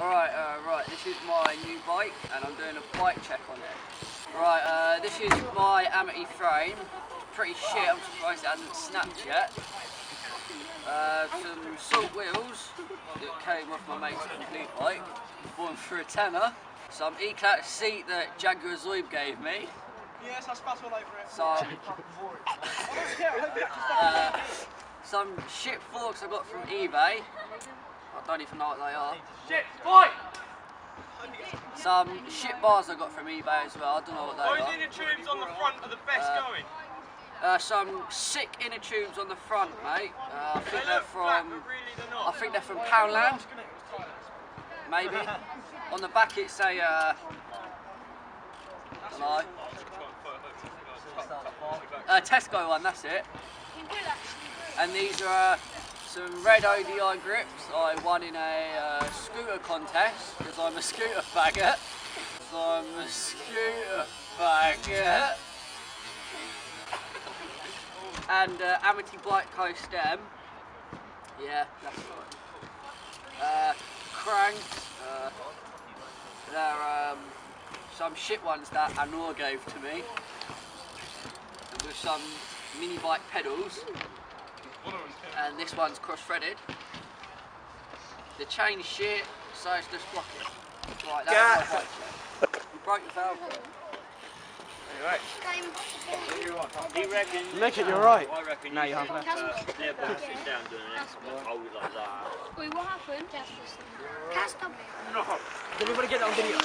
Right, this is my new bike and I'm doing a bike check on it. Right, this is my Amity frame. Pretty shit, I'm surprised it hasn't snapped yet. Some salt wheels that came off my mate's complete bike, bought them for a tenner. Some E-Class seat that Jaguar Zoib gave me. Yes, I spat all over it. Some shit forks I got from eBay. I don't even know what they are. Shit, boy! Some shit bars I got from eBay as well. I don't know what they are. Those inner tubes on the front are the best going. Some sick inner tubes on the front, mate. I think they're from Poundland. Maybe. On the back it's a don't know. Tesco one, that's it. And these are some red ODI grips I won in a scooter contest because I'm a scooter faggot. And Amity Bike Coast stem. Yeah, that's right. Cranks. They're some shit ones that Anor gave to me. And with some mini bike pedals. And this one's cross-threaded. The chain's shit, so it's just blocking. Right, that's my bike check. You broke the Velcro. Right. He reckons. Make it, you're right. I reckon no, you haven't. They're both sitting down doing it. Hold it like that. Wait, what happened? Cast up. No. Did everybody get that on video?